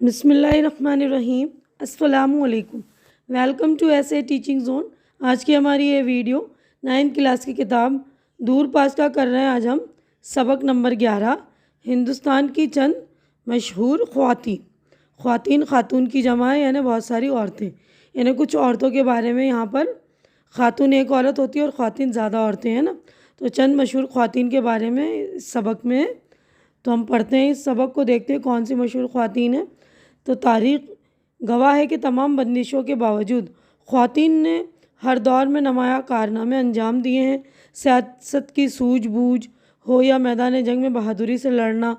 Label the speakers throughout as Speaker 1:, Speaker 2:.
Speaker 1: بسم اللہ الرحمن الرحیم۔ السلام علیکم، ویلکم ٹو ایسے ٹیچنگ زون۔ آج کی ہماری یہ ویڈیو 9th کلاس کی کتاب دور پاس کا کر رہے ہیں۔ آج ہم سبق نمبر 11 ہندوستان کی چند مشہور خواتین خاتون کی جمع ہے، یعنی بہت ساری عورتیں، یعنی کچھ عورتوں کے بارے میں یہاں پر خاتون ایک عورت ہوتی ہے اور خواتین زیادہ عورتیں ہیں نا، تو چند مشہور خواتین کے بارے میں اس سبق میں تو ہم پڑھتے ہیں۔ اس سبق کو دیکھتے ہیں کون سی مشہور خواتین ہیں۔ تو تاریخ گواہ ہے کہ تمام بندشوں کے باوجود خواتین نے ہر دور میں نمایاں کارنامے انجام دیے ہیں۔ سیاست کی سوجھ بوجھ ہو یا میدان جنگ میں بہادری سے لڑنا،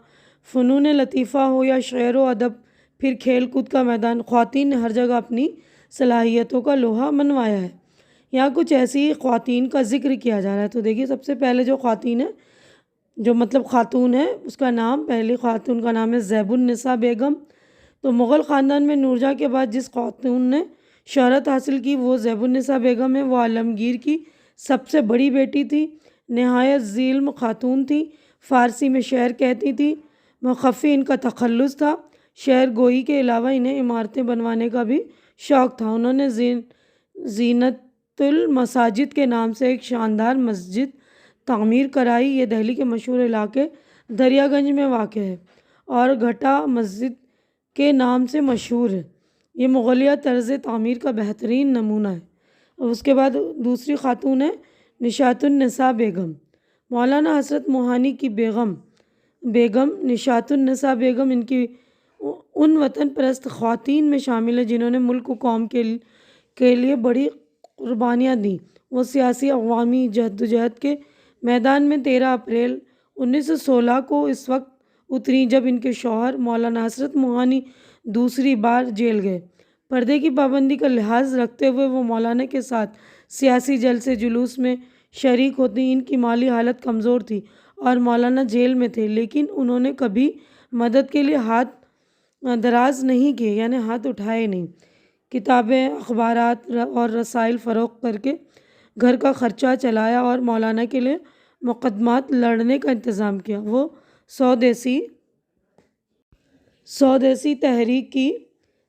Speaker 1: فنون لطیفہ ہو یا شعر و ادب، پھر کھیل کود کا میدان، خواتین نے ہر جگہ اپنی صلاحیتوں کا لوہا منوایا ہے۔ یہاں کچھ ایسی خواتین کا ذکر کیا جا رہا ہے۔ تو دیکھیے سب سے پہلے جو خواتین ہے، جو خاتون ہے، اس کا نام، پہلی خاتون کا نام ہے زیب النساء بیگم۔ تو مغل خاندان میں نورجہاں کے بعد جس خاتون نے شہرت حاصل کی وہ زیب النساء بیگم ہے۔ وہ عالمگیر کی سب سے بڑی بیٹی تھی، نہایت ذی علم خاتون تھی، فارسی میں شعر کہتی تھی، مخفی ان کا تخلص تھا۔ شعر گوئی کے علاوہ انہیں عمارتیں بنوانے کا بھی شوق تھا۔ انہوں نے زینت المساجد کے نام سے ایک شاندار مسجد تعمیر کرائی۔ یہ دہلی کے مشہور علاقے دریا گنج میں واقع ہے اور گھٹا مسجد کے نام سے مشہور ہے۔ یہ مغلیہ طرز تعمیر کا بہترین نمونہ ہے۔ اور اس کے بعد دوسری خاتون ہے نشاط النساء بیگم، مولانا حسرت موہانی کی بیگم نشاط النساء بیگم ان وطن پرست خواتین میں شامل ہے جنہوں نے ملک و قوم کے لیے بڑی قربانیاں دیں۔ وہ سیاسی عوامی جدوجہد کے میدان میں 13 اپریل 1916 کو اس وقت اتریں جب ان کے شوہر مولانا حسرت موہانی دوسری بار جیل گئے۔ پردے کی پابندی کا لحاظ رکھتے ہوئے وہ مولانا کے ساتھ سیاسی جلسے جلوس میں شریک ہوتی۔ ان کی مالی حالت کمزور تھی اور مولانا جیل میں تھے، لیکن انہوں نے کبھی مدد کے لیے ہاتھ دراز نہیں کیے، یعنی ہاتھ اٹھائے نہیں۔ کتابیں، اخبارات اور رسائل فروخت کر کے گھر کا خرچہ چلایا اور مولانا کے لیے مقدمات لڑنے کا انتظام کیا۔ وہ سودیسی تحریک کی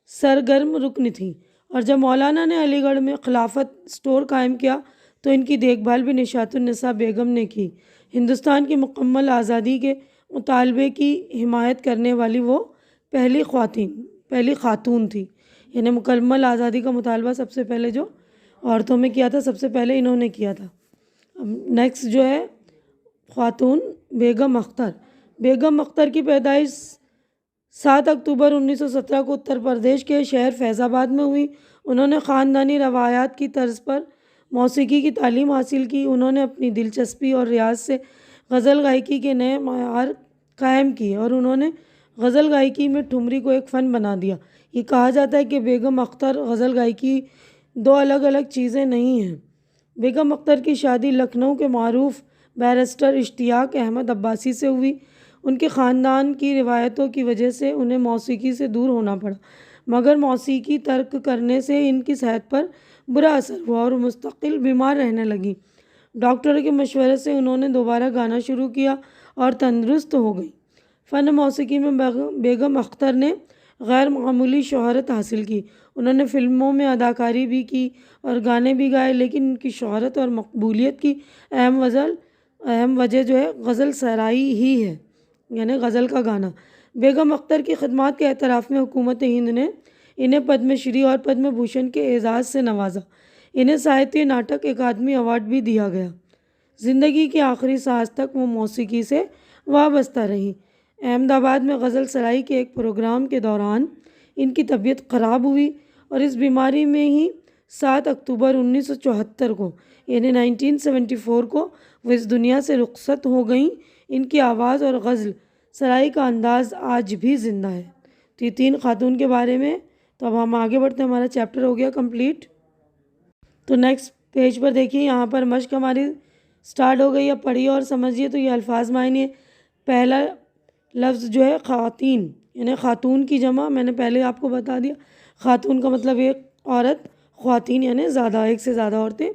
Speaker 1: سرگرم رکن تھیں، اور جب مولانا نے علی گڑھ میں خلافت اسٹور قائم کیا تو ان کی دیکھ بھال بھی نشاط النساء بیگم نے کی۔ ہندوستان کی مکمل آزادی کے مطالبے کی حمایت کرنے والی وہ پہلی خاتون تھی، یعنی مکمل آزادی کا مطالبہ سب سے پہلے جو عورتوں میں کیا تھا، سب سے پہلے انہوں نے کیا تھا۔ نیکسٹ جو ہے خاتون بیگم اختر کی پیدائش 7 اکتوبر 1917 کو اتر پردیش کے شہر فیض آباد میں ہوئی۔ انہوں نے خاندانی روایات کی طرز پر موسیقی کی تعلیم حاصل کی۔ انہوں نے اپنی دلچسپی اور ریاض سے غزل گائکی کے نئے معیار قائم کیے اور انہوں نے غزل گائکی میں ٹھمری کو ایک فن بنا دیا۔ یہ کہا جاتا ہے کہ بیگم اختر غزل گائکی دو الگ الگ چیزیں نہیں ہیں۔ بیگم اختر کی شادی لکھنؤ کے معروف بیرسٹر اشتیاق احمد عباسی سے ہوئی۔ ان کے خاندان کی روایتوں کی وجہ سے انہیں موسیقی سے دور ہونا پڑا، مگر موسیقی ترک کرنے سے ان کی صحت پر برا اثر ہوا اور مستقل بیمار رہنے لگیں۔ ڈاکٹر کے مشورے سے انہوں نے دوبارہ گانا شروع کیا اور تندرست ہو گئیں۔ فن موسیقی میں بیگم اختر نے غیر معمولی شہرت حاصل کی۔ انہوں نے فلموں میں اداکاری بھی کی اور گانے بھی گائے، لیکن ان کی شہرت اور مقبولیت کی اہم وجہ جو ہے غزل سرائی ہی ہے، یعنی غزل کا گانا۔ بیگم اختر کی خدمات کے اعتراف میں حکومت ہند نے انہیں پدم شری اور پدم بھوشن کے اعزاز سے نوازا۔ انہیں ساہتیہ ناٹک اکادمی ایوارڈ بھی دیا گیا۔ زندگی کی آخری سانس تک وہ موسیقی سے وابستہ رہیں۔ احمد آباد میں غزل سرائی کے ایک پروگرام کے دوران ان کی طبیعت خراب ہوئی اور اس بیماری میں ہی 7 اکتوبر 1974 کو، یعنی 1974 کو وہ اس دنیا سے رخصت ہو گئیں۔ ان کی آواز اور غزل سرائی کا انداز آج بھی زندہ ہے۔ تو یہ 3 خاتون کے بارے میں۔ تو اب ہم آگے بڑھتے ہیں، ہمارا چیپٹر ہو گیا کمپلیٹ۔ تو نیکسٹ پیج پر دیکھیے، یہاں پر مشق ہماری سٹارٹ ہو گئی ہے۔ پڑھیے اور سمجھیے۔ تو یہ الفاظ معنی ہے۔ پہلا لفظ جو ہے خواتین، یعنی خاتون کی جمع میں نے پہلے آپ کو بتا دیا۔ خاتون کا مطلب ایک عورت، خواتین یعنی زیادہ، ایک سے زیادہ عورتیں۔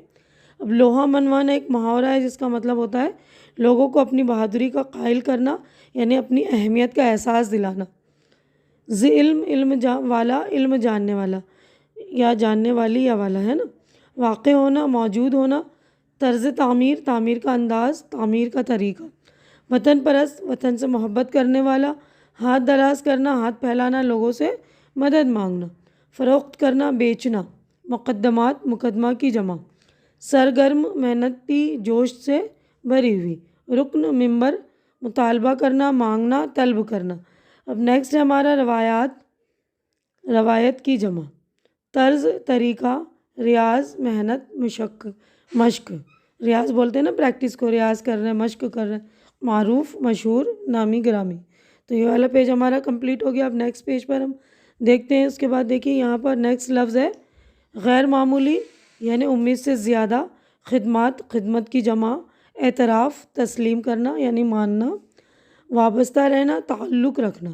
Speaker 1: اب لوہا منوانا ایک محاورہ ہے جس کا مطلب ہوتا ہے لوگوں کو اپنی بہادری کا قائل کرنا، یعنی اپنی اہمیت کا احساس دلانا۔ ذی علم والا، علم جاننے والا، یا جاننے والی یا والا ہے نا. واقع ہونا، موجود ہونا. طرز تعمیر، تعمیر کا انداز، تعمیر کا طریقہ. وطن پرست، وطن سے محبت کرنے والا. ہاتھ دراز کرنا، ہاتھ پھیلانا، لوگوں سے مدد مانگنا. فروخت کرنا، بیچنا. مقدمات، مقدمہ کی جمع. سرگرم، محنتی، جوش سے بھری ہوئی. رکن، ممبر. مطالبہ کرنا، مانگنا، طلب کرنا. اب نیکسٹ ہے ہمارا روایات، روایت کی جمع. طرز، طریقہ. ریاض، محنت، مشق. ریاض بولتے ہیں نا پریکٹس کو، ریاض کر رہے ہیں، مشق کر رہے ہیں. معروف، مشہور، نامی گرامی. تو یہ والا پیج ہمارا کمپلیٹ ہو گیا. اب نیکسٹ پیج پر ہم دیکھتے ہیں. اس کے بعد دیکھیے یہاں پر نیکسٹ لفظ ہے غیر معمولی، یعنی امید سے زیادہ. خدمات، خدمت کی جمع. اعتراف، تسلیم کرنا یعنی ماننا. وابستہ رہنا، تعلق رکھنا.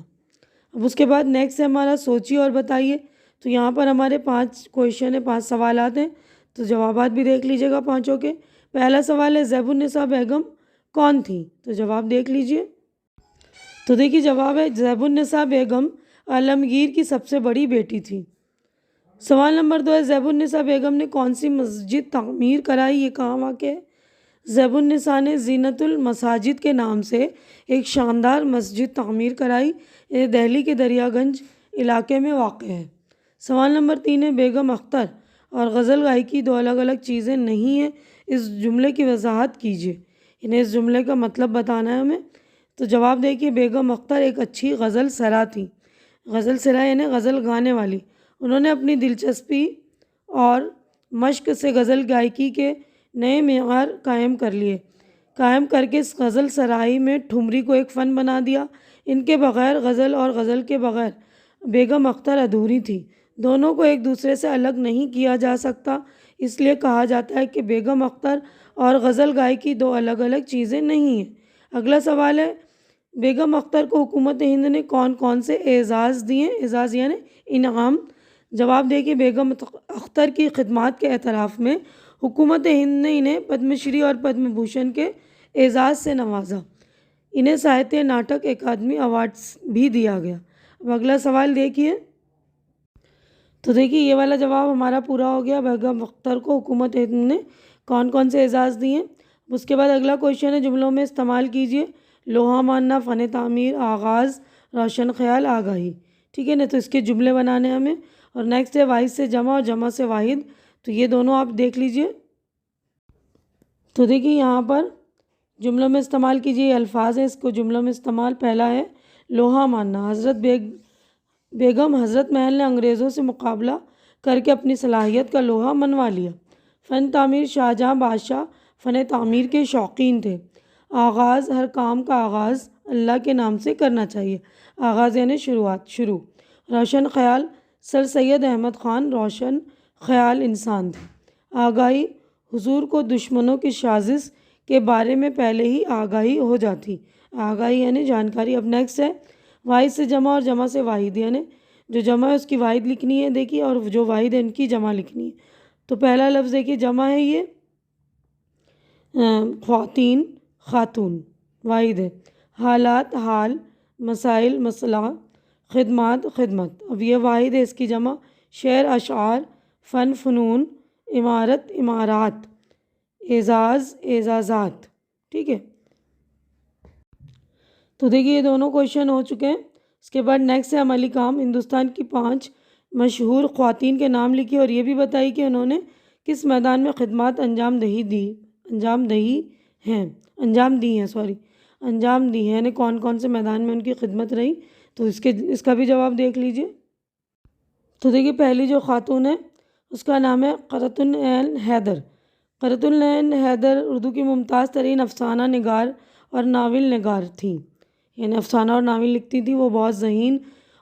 Speaker 1: اب اس کے بعد نیکسٹ ہے ہمارا سوچیے اور بتائیے. تو یہاں پر ہمارے 5 کویشچن ہیں، 5 سوالات ہیں. تو جوابات بھی دیکھ لیجیے گا پانچوں کے. پہلا سوال ہے زیب النساء بیگم کون تھی؟ تو جواب دیکھ لیجیے. تو دیکھیے جواب ہے زیب النساء بیگم عالمگیر کی سب سے بڑی بیٹی تھی. سوال نمبر 2 ہے زیب النساء بیگم نے کون سی مسجد تعمیر کرائی؟ یہ کہاں واقع ہے؟ زیب النساء نے زینت المساجد کے نام سے ایک شاندار مسجد تعمیر کرائی. یہ دہلی کے دریا گنج علاقے میں واقع ہے. سوال نمبر 3 ہے بیگم اختر اور غزل گائیکی 2 الگ الگ چیزیں نہیں ہیں، اس جملے کی وضاحت کیجیے. انہیں اس جملے کا مطلب بتانا ہے ہمیں. تو جواب دیکھیے بیگم اختر ایک اچھی غزل سرا تھی. غزل سرا یعنی غزل گانے والی. انہوں نے اپنی دلچسپی اور مشق سے غزل گائیکی کے نئے معیار قائم کر کے اس غزل سرائی میں ٹھمری کو ایک فن بنا دیا. ان کے بغیر غزل اور غزل کے بغیر بیگم اختر ادھوری تھی. دونوں کو ایک دوسرے سے الگ نہیں کیا جا سکتا، اس لیے کہا جاتا ہے کہ بیگم اختر اور غزل گائیکی 2 الگ الگ چیزیں نہیں ہیں. اگلا سوال ہے بیگم اختر کو حکومت ہند نے کون کون سے اعزاز دیے؟ اعزاز یعنی انعام. جواب دیکھیے بیگم اختر کی خدمات کے اعتراف میں حکومت ہند نے انہیں پدم شری اور پدم بھوشن کے اعزاز سے نوازا. انہیں ساہتیہ ناٹک اکادمی ایوارڈز بھی دیا گیا. اب اگلا سوال دیکھیے. تو دیکھیے یہ والا جواب ہمارا پورا ہو گیا. بیگم اختر کو حکومت ہند نے کون کون سے اعزاز دیے. اس کے بعد اگلا کویشچن ہے جملوں میں استعمال کیجیے. لوہا ماننا، فن تعمیر، آغاز، روشن خیال، آگاہی. ٹھیک ہے نا. تو اس کے جملے بنانے ہمیں. اور نیکسٹ ہے واحد سے جمع اور جمع سے واحد. تو یہ دونوں آپ دیکھ لیجئے. تو دیکھیے یہاں پر جملوں میں استعمال کیجیے، یہ الفاظ ہیں اس کو جملوں میں استعمال. پہلا ہے لوہا ماننا. بیگم حضرت محل نے انگریزوں سے مقابلہ کر کے اپنی صلاحیت کا لوہا منوا لیا. فن تعمیر، شاہجہاں بادشاہ فن تعمیر کے شوقین تھے. آغاز، ہر کام کا آغاز اللہ کے نام سے کرنا چاہیے. آغاز یعنی شروعات، شروع. روشن خیال، سر سید احمد خان روشن خیال انسان تھے. آگاہی، حضور کو دشمنوں کی سازش کے بارے میں پہلے ہی آگاہی ہو جاتی. آگاہی یعنی جانکاری. اب نیکسٹ ہے واحد سے جمع اور جمع سے واحد، یعنی جو جمع ہے اس کی واحد لکھنی ہے دیکھیے، اور جو واحد ہے ان کی جمع لکھنی ہے. تو پہلا لفظ دیکھیے جمع ہے یہ خواتین، خاتون. واحد ہے حالات، حال. مسائل، مسئلہ. خدمات، خدمت. اب یہ واحد ہے، اس کی جمع شعر، اشعار. فن، فنون. عمارت، عمارات. اعزاز، اعزازات. ٹھیک ہے. تو دیکھیے یہ دونوں کویشچن ہو چکے ہیں. اس کے بعد نیکسٹ ہے عملی کام. ہندوستان کی 5 مشہور خواتین کے نام لکھیے اور یہ بھی بتائیے کہ انہوں نے کس میدان میں خدمات انجام دی ہیں یعنی کون کون سے میدان میں ان کی خدمت رہی. تو اس کا بھی جواب دیکھ لیجئے. تو دیکھیے پہلی جو خاتون ہے اس کا نام ہے قرۃ العین حیدر. قرۃ العین حیدر اردو کی ممتاز ترین افسانہ نگار اور ناول نگار تھیں. یعنی افسانہ اور ناول لکھتی تھی. وہ بہت ذہین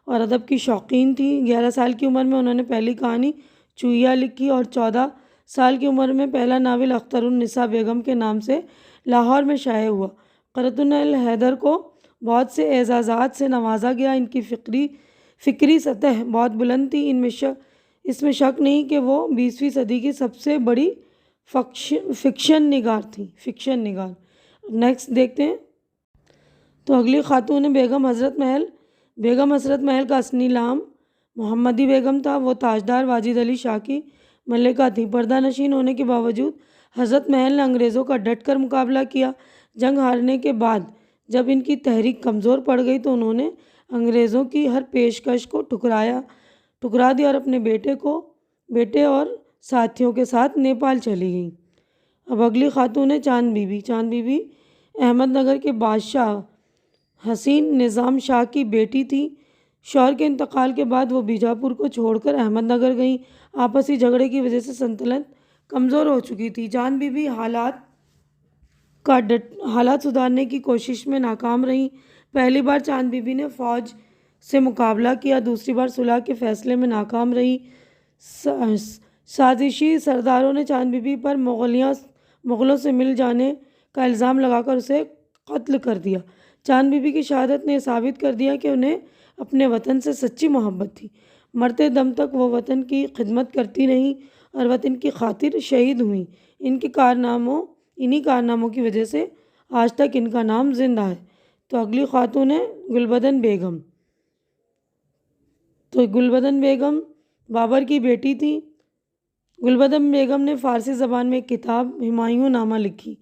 Speaker 1: اور ادب کی شوقین تھی. 11 سال کی عمر میں انہوں نے پہلی کہانی چوہیا لکھی اور 14 سال کی عمر میں پہلا ناول اختر النساء بیگم کے نام سے لاہور میں شائع ہوا. قرۃ العین حیدر کو بہت سے اعزازات سے نوازا گیا. ان کی فکری سطح بہت بلند تھی. اس میں شک نہیں کہ وہ 20ویں صدی کی سب سے بڑی فکشن نگار تھی. فکشن نگار. نیکسٹ دیکھتے ہیں. تو اگلی خاتون ہے بیگم حضرت محل. بیگم حسرت محل کا اصلی نام محمدی بیگم تھا۔ وہ تاجدار واجد علی شاہ کی ملکہ تھیں۔ پردہ نشین ہونے کے باوجود حضرت محل نے انگریزوں کا ڈٹ کر مقابلہ کیا۔ جنگ ہارنے کے بعد جب ان کی تحریک کمزور پڑ گئی تو انہوں نے انگریزوں کی ہر پیشکش کو ٹھکرا دیا اور اپنے بیٹے اور ساتھیوں کے ساتھ نیپال چلی گئیں۔ اب اگلی خاتون ہے چاند بی بی۔ چاند بی بی احمد نگر کے بادشاہ حسین نظام شاہ کی بیٹی تھی۔ شوہر کے انتقال کے بعد وہ بیجاپور کو چھوڑ کر احمد نگر گئیں۔ آپسی جھگڑے کی وجہ سے سلطنت کمزور ہو چکی تھی۔ چاند بی بی حالات سدھارنے کی کوشش میں ناکام رہیں۔ پہلی بار چاند بی بی نے فوج سے مقابلہ کیا، دوسری بار صلح کے فیصلے میں ناکام رہیں۔ سازشی سرداروں نے چاند بی بی پر مغلوں سے مل جانے کا الزام لگا کر اسے قتل کر دیا۔ چاند بی بی کی شہادت نے یہ ثابت کر دیا کہ انہیں اپنے وطن سے سچی محبت تھی۔ مرتے دم تک وہ وطن کی خدمت کرتی رہیں اور وطن کی خاطر شہید ہوئیں۔ انہی کارناموں کی وجہ سے آج تک ان کا نام زندہ ہے۔ تو اگلی خاتون ہے گلبدن بیگم۔ تو گلبدن بیگم بابر کی بیٹی تھی۔ گلبدن بیگم نے فارسی زبان میں ایک کتاب ہمایوں نامہ لکھی۔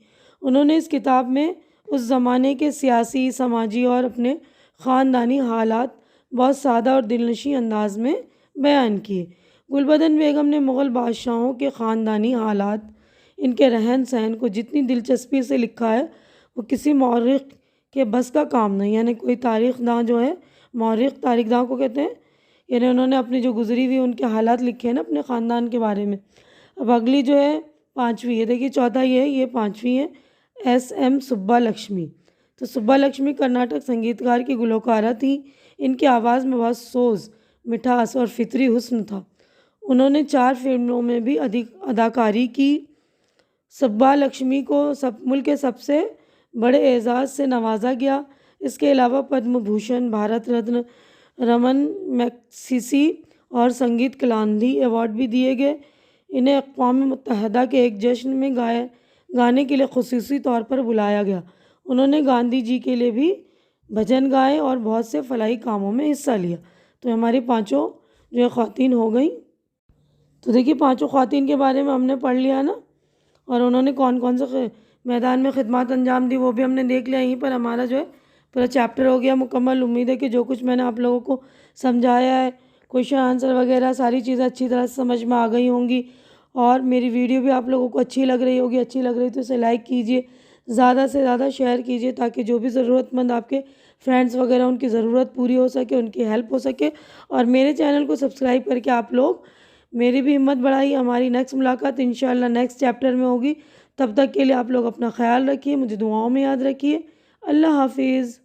Speaker 1: انہوں نے اس کتاب میں اس زمانے کے سیاسی، سماجی اور اپنے خاندانی حالات بہت سادہ اور دلنشیں انداز میں بیان کیے۔ گلبدن بیگم نے مغل بادشاہوں کے خاندانی حالات، ان کے رہن سہن کو جتنی دلچسپی سے لکھا ہے وہ کسی مورخ کے بس کا کام نہیں۔ یعنی کوئی تاریخ داں جو ہے، مورخ تاریخ داں کو کہتے ہیں، یعنی انہوں نے اپنی جو گزری ہوئی ان کے حالات لکھے ہیں نا اپنے خاندان کے بارے میں۔ اب اگلی جو ہے پانچویں ہے، دیکھیے چوتھا یہ ہے، یہ پانچویں ہے ایس ایم سبا لکشمی۔ تو سبا لکشمی کرناٹک سنگیتکار کی گلوکارہ تھیں۔ ان کی آواز میں بہت سوز، مٹھاس اور فطری حسن تھا۔ انہوں نے 4 فلموں میں بھی اداکاری کی۔ سبا لکشمی کو ملک کے سب سے بڑے اعزاز سے نوازا گیا۔ اس کے علاوہ پدم بھوشن، بھارت رتن، رمن میگسیسی اور سنگیت کلانندھی ایوارڈ بھی دیے گئے۔ انہیں اقوام متحدہ کے ایک جشن میں گانے کے لیے خصوصی طور پر بلایا گیا۔ انہوں نے گاندھی جی کے لیے بھی بھجن گائے اور بہت سے فلاحی کاموں میں حصہ لیا۔ تو ہماری پانچوں جو خواتین ہو گئیں۔ تو دیکھیے پانچوں خواتین کے بارے میں ہم نے پڑھ لیا نا، اور انہوں نے کون کون سے میدان میں خدمات انجام دی وہ بھی ہم نے دیکھ لیا۔ یہیں پر ہمارا جو ہے پورا چیپٹر ہو گیا مکمل۔ امید ہے کہ جو کچھ میں نے آپ لوگوں کو سمجھایا ہے، کویشچن آنسر وغیرہ ساری چیزیں اچھی طرح سے سمجھ میں آ گئی ہوں گی، اور میری ویڈیو بھی آپ لوگوں کو اچھی لگ رہی ہوگی۔ اچھی لگ رہی تو اسے لائک کیجئے، زیادہ سے زیادہ شیئر کیجئے تاکہ جو بھی ضرورت مند آپ کے فرینڈس وغیرہ ان کی ضرورت پوری ہو سکے، ان کی ہیلپ ہو سکے۔ اور میرے چینل کو سبسکرائب کر کے آپ لوگ میری بھی ہمت بڑھائیے۔ ہماری نیکسٹ ملاقات انشاءاللہ نیکسٹ چیپٹر میں ہوگی۔ تب تک کے لیے آپ لوگ اپنا خیال رکھیے، مجھے دعاؤں میں یاد رکھیے۔ اللہ حافظ۔